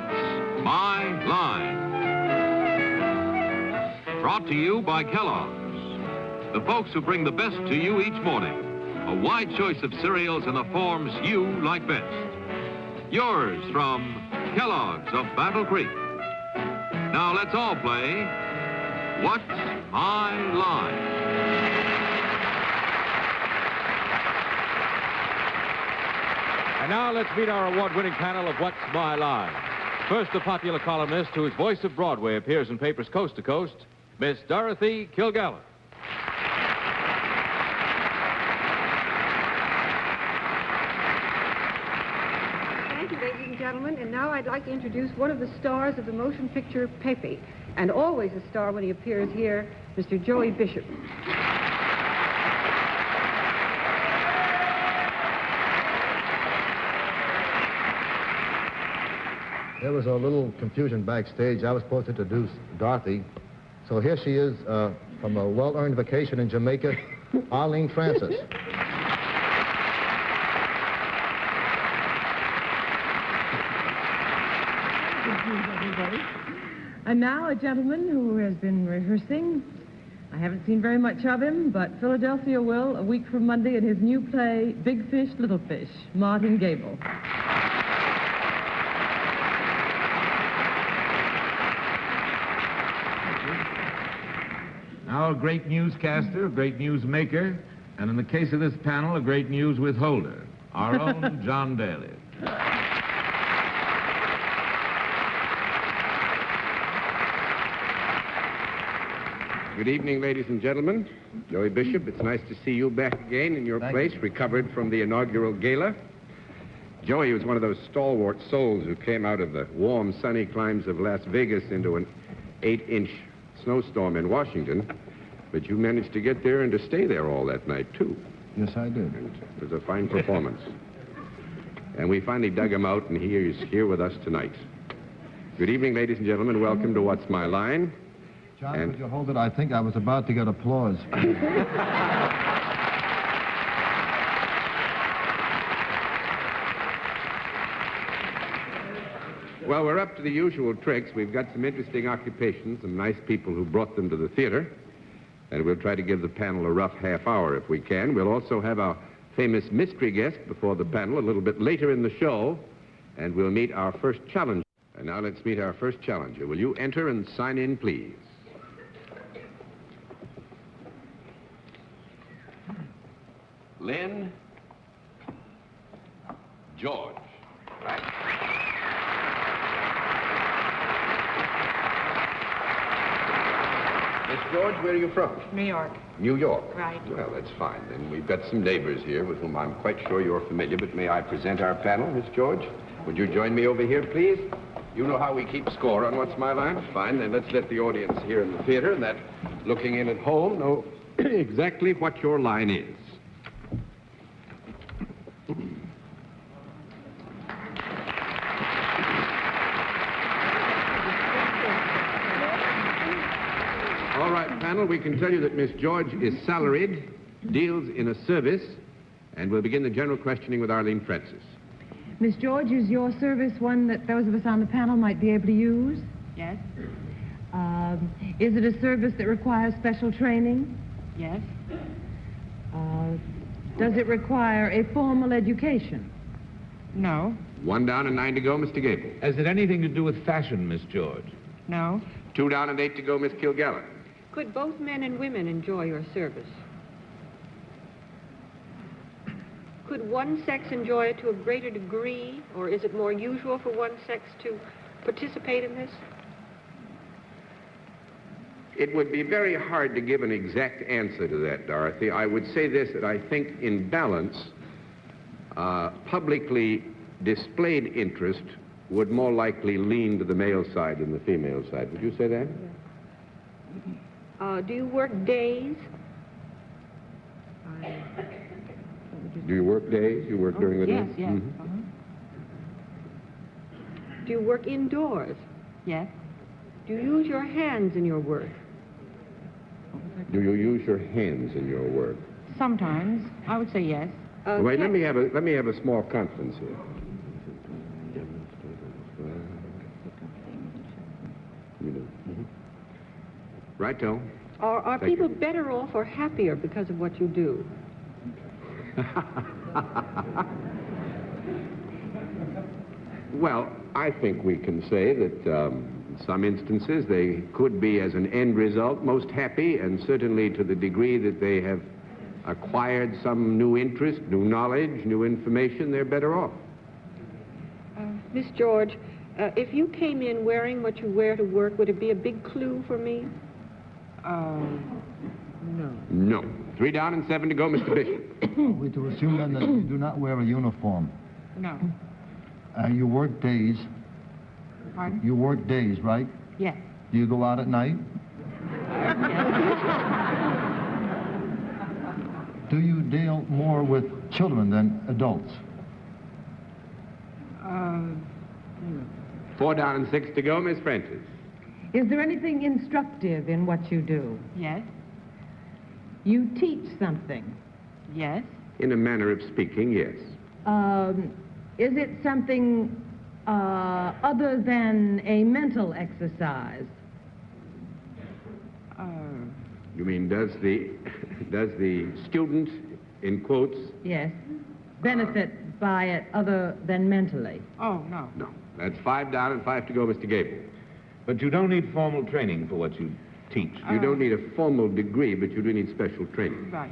What's My Line? Brought to you by Kelloggs, the folks who bring the best to you each morning. A wide choice of cereals in the forms you like best. Yours from Kellogg's of Battle Creek. Now let's all play What's My Line? And now let's meet our award-winning panel of What's My Line. First, the popular columnist whose voice of Broadway appears in papers coast to coast, Miss Dorothy Kilgallen. Thank you, ladies and gentlemen. And now I'd like to introduce one of the stars of the motion picture Pepe, and always a star when he appears here, Mr. Joey Bishop. There was a little confusion backstage. I was supposed to introduce Dorothy. So here she is from a well-earned vacation in Jamaica, Arlene Francis. And now a gentleman who has been rehearsing. I haven't seen very much of him, but Philadelphia will a week from Monday in his new play, Big Fish, Little Fish, Martin Gabel. Now, a great newscaster, a great news maker, and in the case of this panel, a great news withholder, our own John Daly. Good evening, ladies and gentlemen. Joey Bishop, it's nice to see you back again in your place, recovered from the inaugural gala. Joey was one of those stalwart souls who came out of the warm, sunny climes of Las Vegas into an 8-inch snowstorm in Washington, but you managed to get there and to stay there all that night, too. Yes, I did. And it was a fine performance. And we finally dug him out, and he is here with us tonight. Good evening, ladies and gentlemen. Welcome to What's My Line. John, would you hold it? I think I was about to get applause. Well, we're up to the usual tricks. We've got some interesting occupations, some nice people who brought them to the theater, and we'll try to give the panel a rough half hour if we can. We'll also have our famous mystery guest before the panel a little bit later in the show, and we'll meet our first challenger. And now let's meet our first challenger. Will you enter and sign in, please? Lynn George. Right. Miss George, where are you from? New York. New York? Right. Well, that's fine. Then we've got some neighbors here with whom I'm quite sure you're familiar, but may I present our panel, Miss George? Would you join me over here, please? You know how we keep score on What's My Line? Fine, then let's let the audience here in the theater and that looking in at home know exactly what your line is. All right, panel, we can tell you that Miss George is salaried, deals in a service, and we'll begin the general questioning with Arlene Francis. Miss George, is your service one that those of us on the panel might be able to use? Yes. Is it a service that requires special training? Yes. Does it require a formal education? No. 1 down and 9 to go, Mr. Gabel. Has it anything to do with fashion, Miss George? No. 2 down and 8 to go, Miss Kilgallen. Could both men and women enjoy your service? Could one sex enjoy it to a greater degree, or is it more usual for one sex to participate in this? It would be very hard to give an exact answer to that, Dorothy. I would say this, that I think in balance, publicly displayed interest would more likely lean to the male side than the female side. Would you say that? Do you work days? Do you work days? You work during the day? Yes, yes. Mhm. Do you work indoors? Yes. Do you use your hands in your work? Do you use your hands in your work? Sometimes. I would say yes. Wait, let me have a small conference here. Righto. Are Thank people you. better off or happier because of what you do? Well, I think we can say that in some instances they could be, as an end result, most happy, and certainly to the degree that they have acquired some new interest, new knowledge, new information, they're better off. Miss George, if you came in wearing what you wear to work, would it be a big clue for me? No. No. 3 down and 7 to go, Mr. Bishop. Are we to assume then that you do not wear a uniform? No. You work days. Pardon? You work days, right? Yes. Do you go out at night? Do you deal more with children than adults? 4 down and 6 to go, Miss Francis. Is there anything instructive in what you do? Yes. You teach something. Yes. In a manner of speaking, yes. Is it something other than a mental exercise? You mean, does the student, in quotes? Yes. Benefit by it other than mentally? Oh, no. No. That's 5 down and 5 to go, Mr. Gabel. But you don't need formal training for what you teach. You don't need a formal degree, but you do need special training. Right.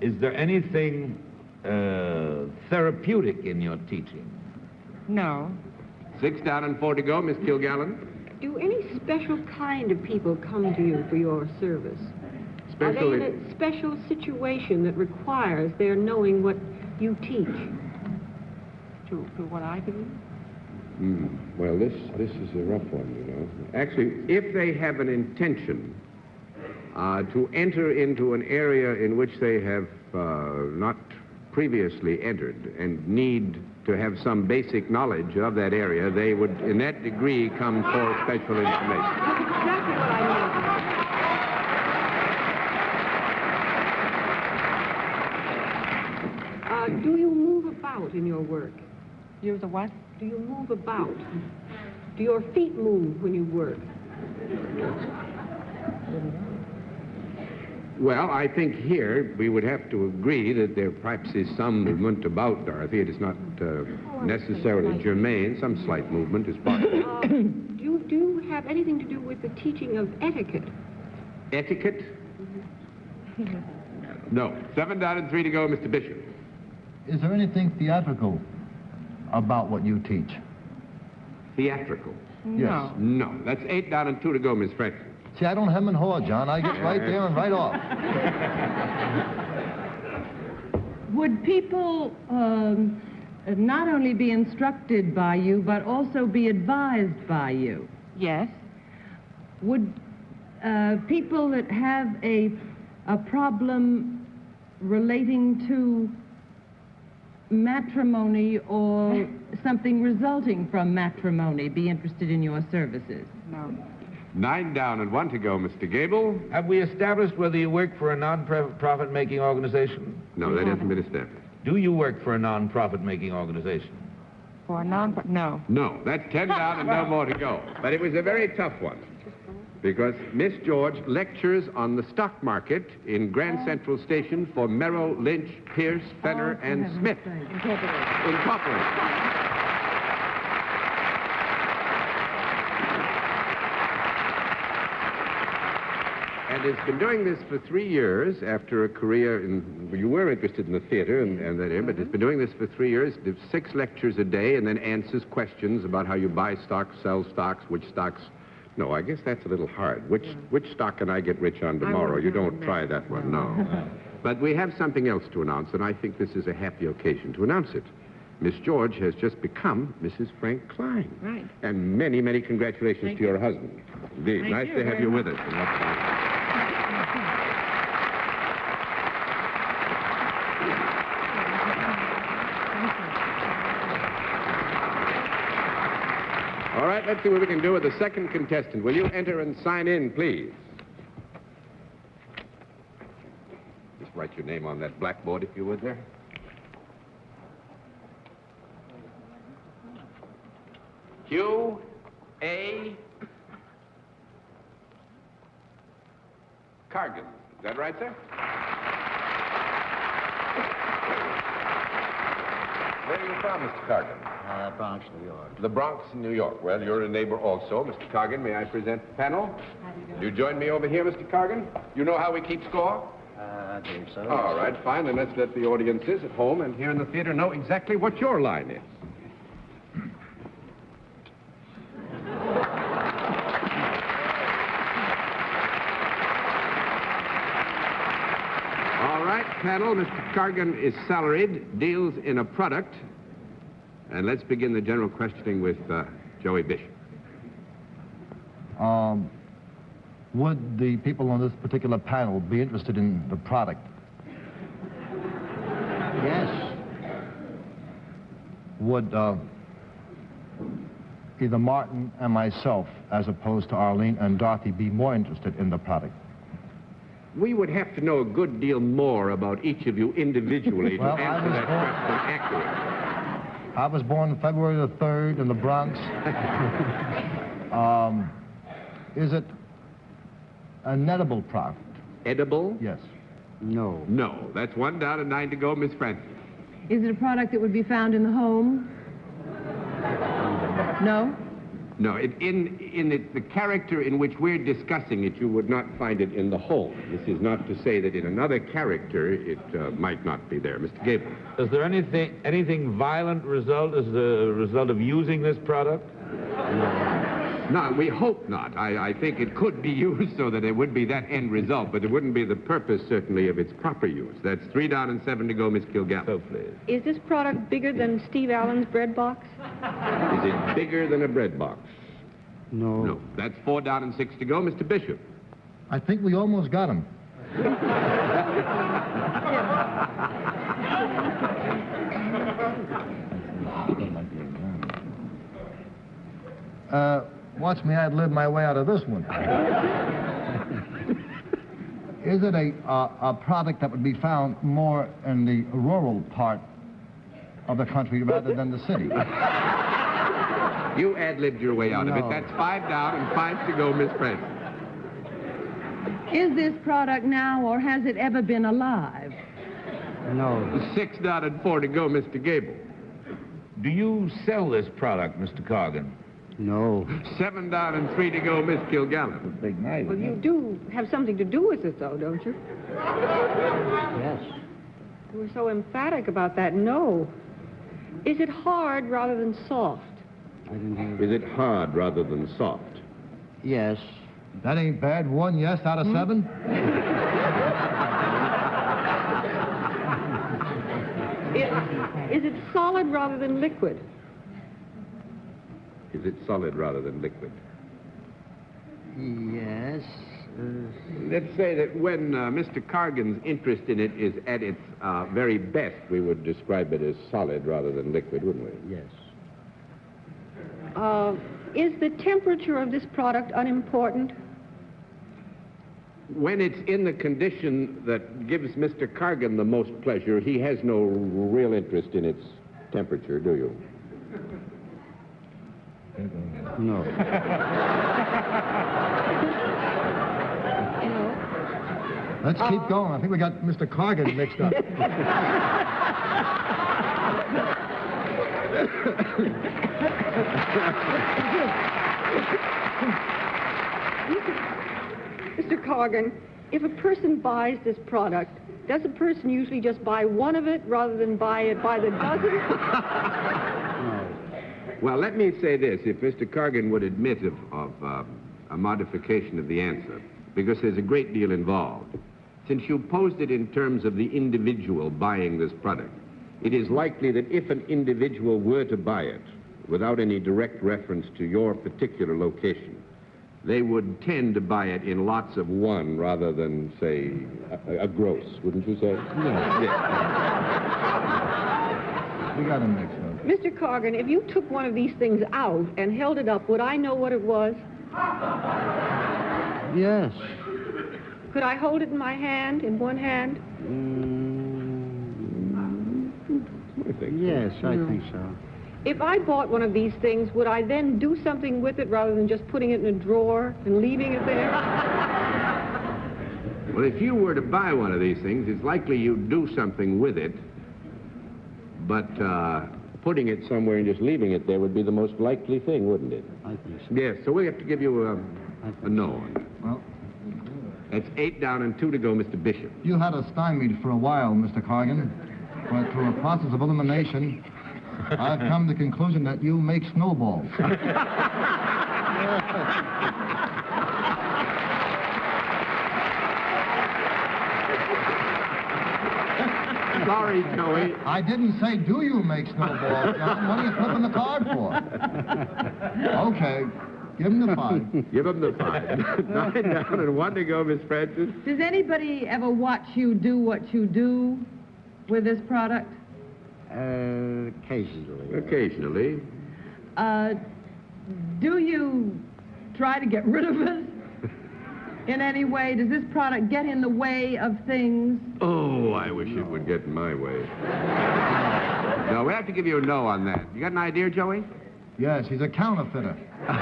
Is there anything therapeutic in your teaching? No. 6 down and 4 to go, Miss Kilgallen. Do any special kind of people come to you for your service? Are they in a special situation that requires their knowing what you teach? To what I do? Well, this is a rough one, you know. Actually, if they have an intention to enter into an area in which they have not previously entered and need to have some basic knowledge of that area, they would, in that degree, come for special information. That's exactly what I meant. Do you move about in your work? Use the what? Do you move about? Do your feet move when you work? Well, I think here we would have to agree that there perhaps is some movement about, Dorothy. It is not necessarily germane. Some slight movement is possible. Do you have anything to do with the teaching of etiquette? Etiquette? No. 7 down and 3 to go, Mr. Bishop. Is there anything theatrical about what you teach? Theatrical? No. No. That's 8 down and 2 to go, Miss Franklin. See, I don't hem and haw, John. I get right there and right off. Would people not only be instructed by you, but also be advised by you? Yes. Would people that have a problem relating to matrimony or something resulting from matrimony be interested in your services? No. 9 down and 1 to go, Mr. Gabel. Have we established whether you work for a non-profit making organization? No, that hasn't been established. Do you work for a non-profit making organization? For a no. No, that's 10 down and no more to go. But it was a very tough one, because Miss George lectures on the stock market in Grand Central Station for Merrill, Lynch, Pierce, Fenner, and Smith. Incorporated. And has been doing this for 3 years after a career in, you were interested in the theater and that area, but has been doing this for 3 years, gives 6 lectures a day and then answers questions about how you buy stocks, sell stocks, which stocks. No, I guess that's a little hard. Which stock can I get rich on tomorrow? You don't try that one, no. But we have something else to announce, and I think this is a happy occasion to announce it. Miss George has just become Mrs. Frank Klein. Right. And many, many congratulations to your husband. Indeed. Nice to have you with us. All right, let's see what we can do with the second contestant. Will you enter and sign in, please? Just write your name on that blackboard, if you would, there. Q, A, Cargan. Is that right, sir? Where are you from, Mr. Cargan? Bronx, New York. The Bronx, New York. Well, you're a neighbor also. Mr. Cargan, may I present the panel? You join me over here, Mr. Cargan? You know how we keep score? I think so. All right, fine. Then let's let the audiences at home and here in the theater know exactly what your line is. All right, panel. Mr. Cargan is salaried, deals in a product. And let's begin the general questioning with Joey Bishop. Would the people on this particular panel be interested in the product? Yes. Would either Martin and myself, as opposed to Arlene and Dorothy, be more interested in the product? We would have to know a good deal more about each of you individually Well, to answer that question accurately. I was born February the 3rd in the Bronx. Is it an edible product? Edible? Yes. No. No. That's 1 down and 9 to go, Miss Francis. Is it a product that would be found in the home? No? No. The character in which we're discussing it, you would not find it in the home. This is not to say that in another character it might not be there. Mr. Gabel. Is there anything violent result as a result of using this product? No, we hope not. I think it could be used so that it would be that end result, but it wouldn't be the purpose, certainly, of its proper use. That's 3 down and 7 to go, Miss Kilgallen. So please. Is this product bigger than Steve Allen's bread box? Is it bigger than a bread box? No. No. That's 4 down and 6 to go, Mr. Bishop. I think we almost got him. Watch me ad-lib my way out of this one. Is it a product that would be found more in the rural part of the country rather than the city? You ad-libbed your way out of it. No. That's 5 down and 5 to go, Miss Francis. Is this product now or has it ever been alive? No. 6 down and 4 to go, Mr. Gabel. Do you sell this product, Mr. Cargan? No. 7 down and 3 to go, Miss Kilgallen. Big night. Well, you do have something to do with it, though, don't you? Yes. You were so emphatic about that. No. Is it hard rather than soft? I didn't hear. Is it hard rather than soft? Yes. That ain't bad. 1 yes out of 7? Is it solid rather than liquid? Is it solid rather than liquid? Yes. Let's say that when Mr. Cargan's interest in it is at its very best, we would describe it as solid rather than liquid, wouldn't we? Yes. Is the temperature of this product unimportant? When it's in the condition that gives Mr. Cargan the most pleasure, he has no real interest in its temperature, do you? No. Let's keep going. I think we got Mr. Cargan mixed up. Mr. Cargan, if a person buys this product, does a person usually just buy one of it rather than buy it by the dozen? Well, let me say this. If Mr. Cargan would admit of a modification of the answer, because there's a great deal involved. Since you posed it in terms of the individual buying this product, it is likely that if an individual were to buy it, without any direct reference to your particular location, they would tend to buy it in lots of one rather than, say, a gross, wouldn't you say? Yeah. We got him mixed up. Mr. Cargan, if you took one of these things out and held it up, would I know what it was? Yes. Could I hold it in my hand, in one hand? I think so. Yes, I think so. If I bought one of these things, would I then do something with it rather than just putting it in a drawer and leaving it there? Well, if you were to buy one of these things, it's likely you'd do something with it. But putting it somewhere and just leaving it there would be the most likely thing, wouldn't it? I think so. Yes, so we have to give you a no on that. Well, That's 8 down and 2 to go, Mr. Bishop. you had us stymied for a while, Mr. Corrigan. But through a process of elimination, I've come to the conclusion that you make snowballs. Sorry, Joey. I didn't say, do you make snowballs, John? What are you flipping the card for? Okay, give him the 5. Give him the 5. 9 down and 1 to go, Miss Francis. Does anybody ever watch you do what you do with this product? Occasionally. Occasionally. Do you try to get rid of it in any way? Does this product get in the way of things? Oh, I wish it would get in my way. No, we have to give you a no on that. You got an idea, Joey? Yes, he's a counterfeiter. Well,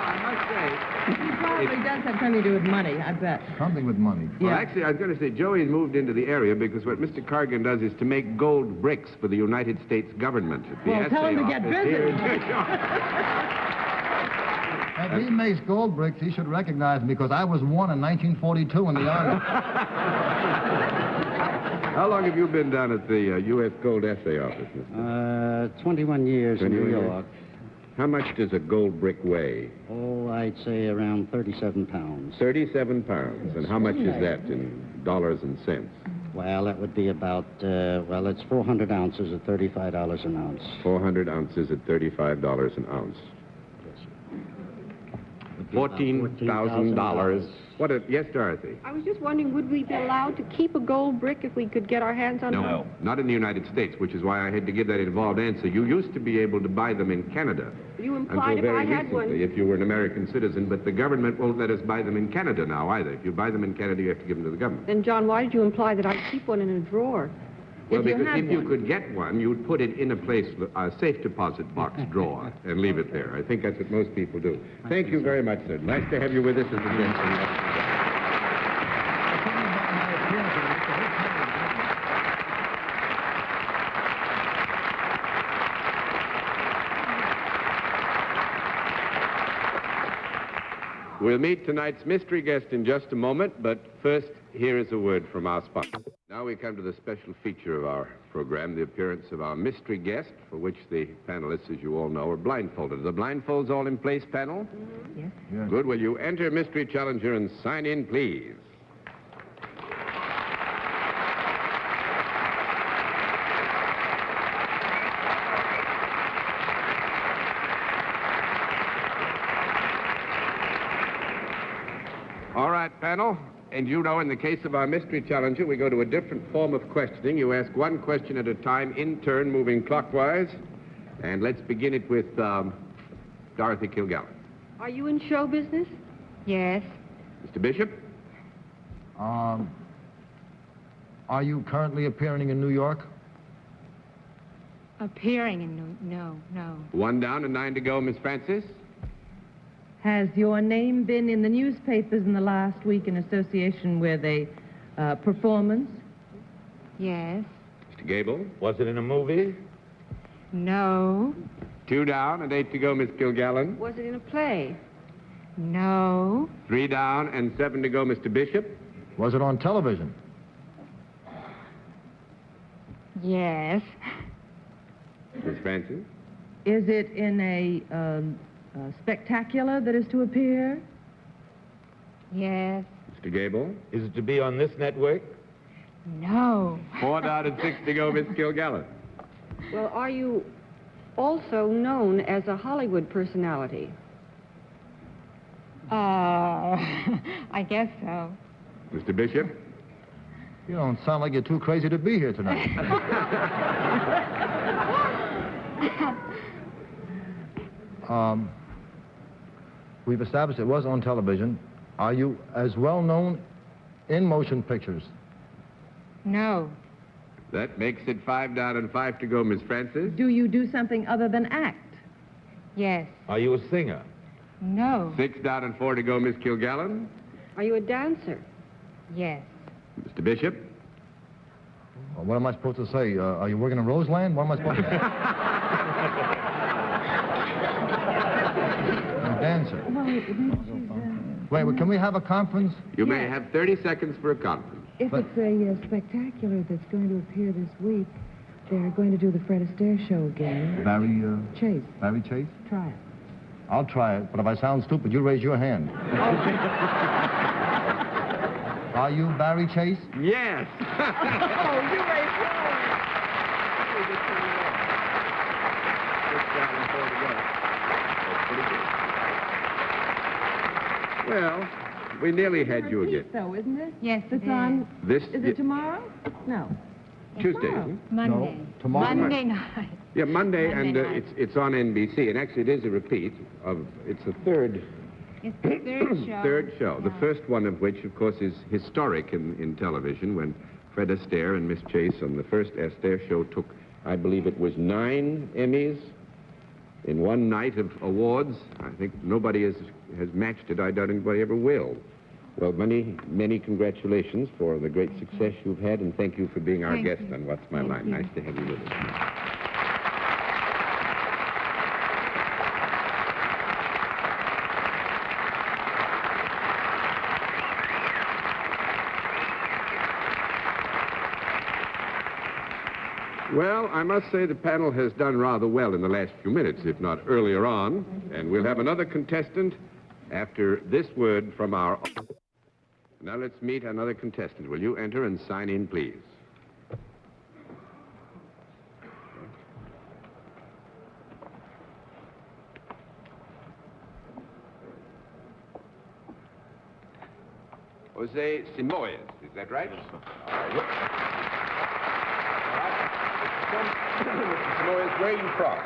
I must say... He probably does have something to do with money, I bet. Something with money. Well, Yeah. actually, I was going to say, Joey's moved into the area because what Mr. Corrigan does is to make gold bricks for the United States government. At the Well, tell him to assay get office busy. here in- If he makes gold bricks, he should recognize me because I was one in 1942 in the Army. How long have you been down at the U.S. Gold Assay Office, Mr. 21 years in 21 New years. York. How much does a gold brick weigh? Oh, I'd say around 37 pounds. 37 pounds. And how much is that in dollars and cents? Well, that would be about, it's 400 ounces at $35 an ounce. 400 ounces at $35 an ounce. $14,000. What a... Yes, Dorothy? I was just wondering, would we be allowed to keep a gold brick if we could get our hands on one? No, not in the United States, which is why I had to give that involved answer. You used to be able to buy them in Canada. You implied until if I very had recently, one. if you were an American citizen, but the government won't let us buy them in Canada now either. If you buy them in Canada, you have to give them to the government. Then, John, why did you imply that I'd keep one in a drawer? Well, If you because had if you one. could get one, you'd put it in a place, a safe deposit box drawer, and leave it there. I think that's what most people do. Thank you very much, sir. Nice to have you with us as a guest. We'll meet tonight's mystery guest in just a moment, but first, here is a word from our sponsor. Now we come to the special feature of our program, the appearance of our mystery guest, for which the panelists, as you all know, are blindfolded. Are the blindfolds all in place, panel? Yes. Yes. Good. Will you enter Mystery Challenger and sign in, please? All right, panel. And you know, in the case of our Mystery Challenger, we go to a different form of questioning. You ask one question at a time, in turn, moving clockwise. And let's begin it with Dorothy Kilgallen. Are you in show business? Yes. Mr. Bishop? Are you currently appearing in New York? Appearing in no. 1 down and 9 to go, Miss Francis. Has your name been in the newspapers in the last week in association with a performance? Yes. Mr. Gabel. Was it in a movie? No. 2 down and 8 to go, Miss Kilgallen. Was it in a play? No. 3 down and 7 to go, Mr. Bishop. Was it on television? Yes. Miss Francis. Is it in a spectacular that is to appear? Yes. Mr. Gabel. Is it to be on this network? No. 4 down and 6 to go, Miss Kilgallen. Well, are you also known as a Hollywood personality? I guess so. Mr. Bishop. You don't sound like you're too crazy to be here tonight. We've established it was on television. Are you as well known in motion pictures? No. That makes it 5 down and 5 to go, Miss Francis. Do you do something other than act? Yes. Are you a singer? No. 6 down and 4 to go, Miss Kilgallen. Are you a dancer? Yes. Mr. Bishop. Well, what am I supposed to say? Are you working in Roseland? What am I supposed to say? A dancer. Wait, well, can we have a conference? You may have 30 seconds for a conference. If it's a spectacular that's going to appear this week, they're going to do the Fred Astaire show again. Barrie, Chase. Barrie Chase? Try it. I'll try it, but if I sound stupid, you raise your hand. Are you Barrie Chase? Yes. Oh, you raised your hand. Well, we nearly had you again. Though, isn't it? Yes, It's it on. This Is it tomorrow? No. Tuesday, tomorrow. isn't it? Monday. No, tomorrow Monday night. Yeah, Monday, Monday and night. it's on NBC. And actually, it is a repeat of. It's the third. It's the third show. Third show. The Yeah. first one of which, of course, is historic in television, when Fred Astaire and Miss Chase on the first Astaire show took, I believe it was 9 Emmys in one night of awards. I think nobody has matched it. I doubt anybody ever will. Well, many, many congratulations for the great success you've had, and thank you for being our Thank guest you. on What's My Thank Line. you. Nice to have you with us. Well, I must say the panel has done rather well in the last few minutes, if not earlier on. And we'll have another contestant after this word from our... Now let's meet another contestant. Will you enter and sign in, please? Jose Simoes, is that right? Yes, sir. All right. Mr. Simoes, where are you from?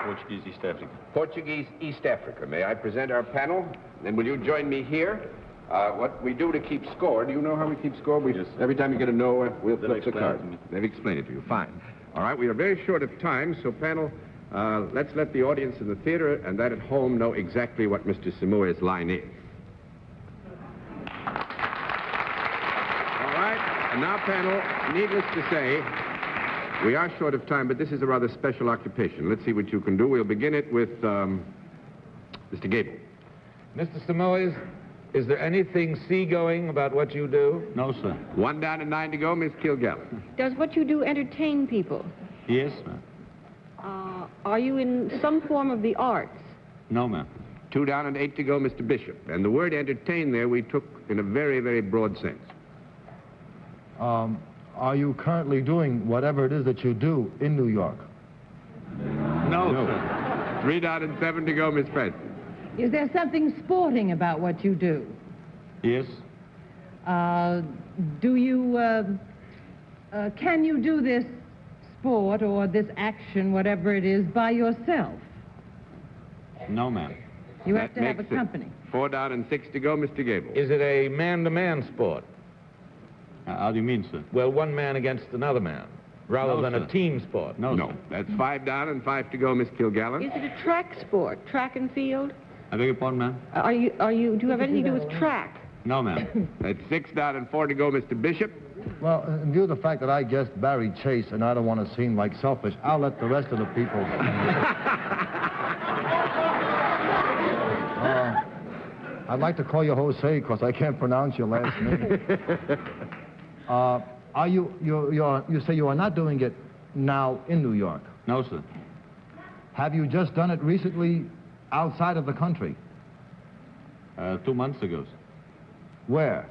Portuguese East Africa. Portuguese East Africa. May I present our panel? And will you join me here? What we do to keep score, do you know how we keep score? Yes, sir. Every time you get a no, we'll They'll flip the explain it card. to me. They've explained it to you. Fine. All right, we are very short of time, so panel, let's let the audience in the theater and that at home know exactly what Mr. Simoes' line is. All right, and now panel, needless to say, we are short of time, but this is a rather special occupation. Let's see what you can do. We'll begin it with Mr. Gabel. Mr. Simoes, is there anything seagoing about what you do? No, sir. 1 down and 9 to go, Miss Kilgallen. Does what you do entertain people? Yes, ma'am. Are you in some form of the arts? No, ma'am. 2 down and 8 to go, Mr. Bishop. And the word entertain there we took in a very, very broad sense. Are you currently doing whatever it is that you do in New York? No, sir. 3 down and 7 to go, Miss Fred. Is there something sporting about what you do? Yes. Do you, can you do this sport or this action, whatever it is, by yourself? No, ma'am. You have That to have a makes it company. 4 down and 6 to go, Mr. Gabel. Is it a man-to-man sport? How do you mean, sir? Well, one man against another man, rather No, than sir. a team sport. No, No, sir. that's 5 down and 5 to go, Miss Kilgallen. Is it a track sport, track and field? I beg your pardon, ma'am? Do you have anything to do with track? No, ma'am. That's 6 down and 4 to go, Mr. Bishop. Well, in view of the fact that I guessed Barrie Chase and I don't want to seem like selfish, I'll let the rest of the people... I'd like to call you Jose because I can't pronounce your last name. Are you say you are not doing it now in New York? No, sir. Have you just done it recently outside of the country? 2 months ago, sir. Where?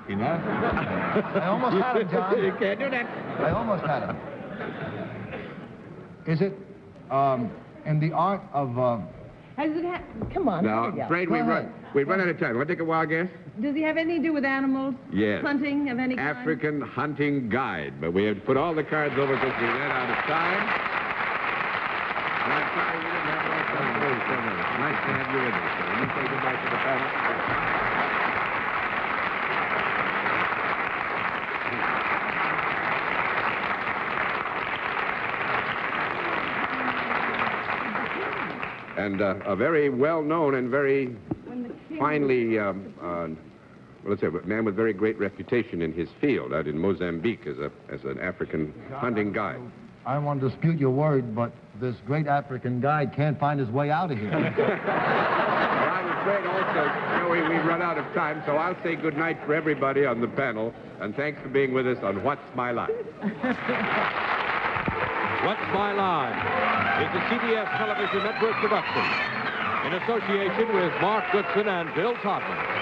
In Africa. I almost had him, John. You can't do that. I almost had him. Is it in the art of... Has it come on, Now, hurry I'm up. afraid Go we've ahead. run out of time. Want to take a wild guess? Does he have anything to do with animals? Yes. Hunting of any kind? African hunting guide. But we have to put all the cards over because we ran out of time. And I'm sorry we didn't have enough time. It's nice to have you with us. So will you say goodbye to the panel? And a very well-known and very finely, well, let's say, a man with very great reputation in his field out in Mozambique as an African hunting guide. I don't want to dispute your word, but this great African guide can't find his way out of here. Well, I'm afraid also, Joey, we've run out of time, so I'll say good night for everybody on the panel, and thanks for being with us on What's My Line? What's My Line is a CBS television network production in association with Mark Goodson and Bill Todman.